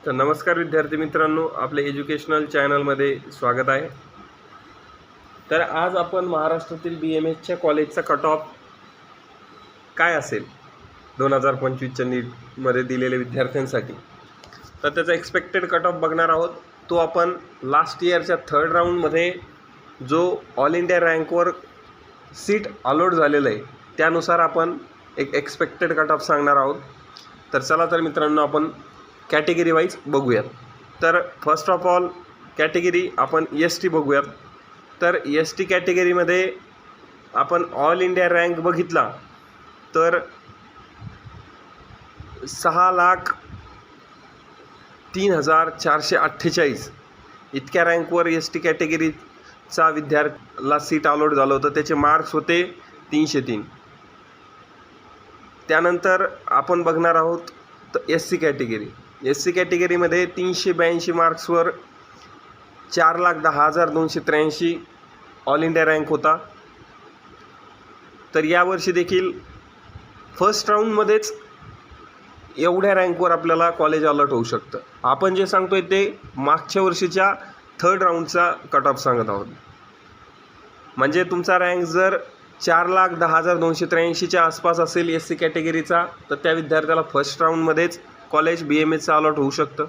तर नमस्कार विद्यार्थी मित्रांनो, आपले एज्युकेशनल चॅनलमध्ये स्वागत आहे। तर आज आपण महाराष्ट्रातील BMSच्या कॉलेजचा कट ऑफ काय असेल 2025च्या नीटमध्ये दिलेल्या विद्यार्थ्यांसाठी, तर त्याचा एक्सपेक्टेड कट ऑफ बघणार आहोत। तो आपण लास्ट इयरच्या थर्ड राऊंडमध्ये जो ऑल इंडिया रँकवर सीट अलॉट झालेलं आहे त्यानुसार आपण एक एक्सपेक्टेड कट ऑफ सांगणार आहोत। तर चला तर मित्रांनो, आपण कॅटेगरी वाईज बघूयात। तर फर्स्ट ऑफ ऑल कॅटेगरी आपण ST बघूयात। तर ST कॅटेगरीमध्ये आपण ऑल इंडिया रँक बघितला तर 6,03,448 इतक्या रँकवर ST कॅटेगरीचा विद्यार्थ्याला सीट अलॉट झालं होतं। त्याचे मार्क्स होते 303। त्यानंतर आपण बघणार आहोत तर SC कॅटेगरी। SC कॅटेगरीमध्ये 382 मार्क्सवर 4,10,283 ऑल इंडिया रँक होता। तर यावर्षी देखील फर्स्ट राऊंडमध्येच एवढ्या रँकवर आपल्याला कॉलेज अलॉट होऊ शकतं। आपण जे सांगतोय ते मागच्या वर्षीच्या थर्ड राऊंडचा कट ऑफ सांगत आहोत। म्हणजे तुमचा रँक जर 4,10,283च्या आसपास असेल SC कॅटेगरीचा, तर त्या विद्यार्थ्याला फर्स्ट राऊंडमध्येच कॉलेज BMSचं अलॉट होऊ शकतं।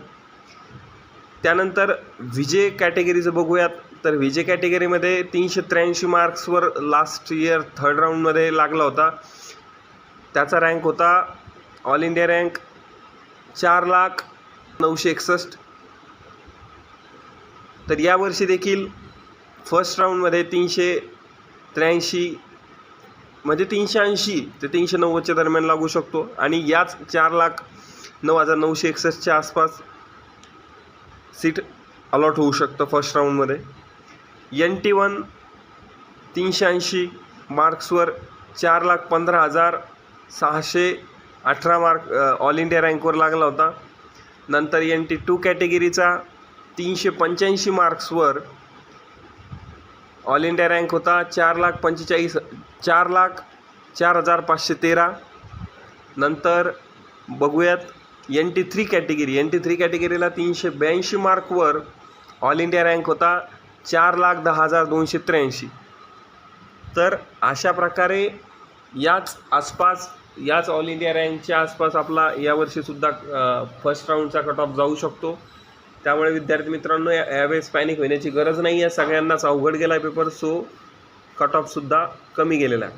त्यानंतर VJ कॅटेगरीचं बघूयात। तर VJ कॅटेगरीमध्ये 383 मार्क्सवर लास्ट इयर थर्ड राऊंडमध्ये लागला होता। त्याचा रँक होता ऑल इंडिया रँक 4,09,61। तर यावर्षी देखील फर्स्ट राऊंडमध्ये 383 म्हणजे 380 ते 390च्या दरम्यान लागू शकतो आणि याच 4,09,961च्या आसपास सीट अलॉट होऊ शकतं फर्स्ट राऊंडमध्ये। NT1 380 मार्क्सवर 4,15,618 मार्क ऑल इंडिया रँकवर लागला होता। नंतर NT2 कॅटेगरीचा 385 मार्क्सवर ऑल इंडिया रँक होता 4,04,513। नंतर बघूयात NT3 कॅटेगरी। NT3 कॅटेगरीला 382 मार्कवर ऑल इंडिया रँक होता 4,10,283। तर अशा प्रकारे याच ऑल इंडिया रँकच्या आसपास आपला यावर्षीसुद्धा फर्स्ट राऊंडचा कट ऑफ जाऊ शकतो। त्यामुळे विद्यार्थी मित्रांनो, यावेळेस पॅनिक होण्याची गरज नाही आहे। सगळ्यांनाच अवघड गेला पेपर, सो कट ऑफसुद्धा कमी गेलेला आहे।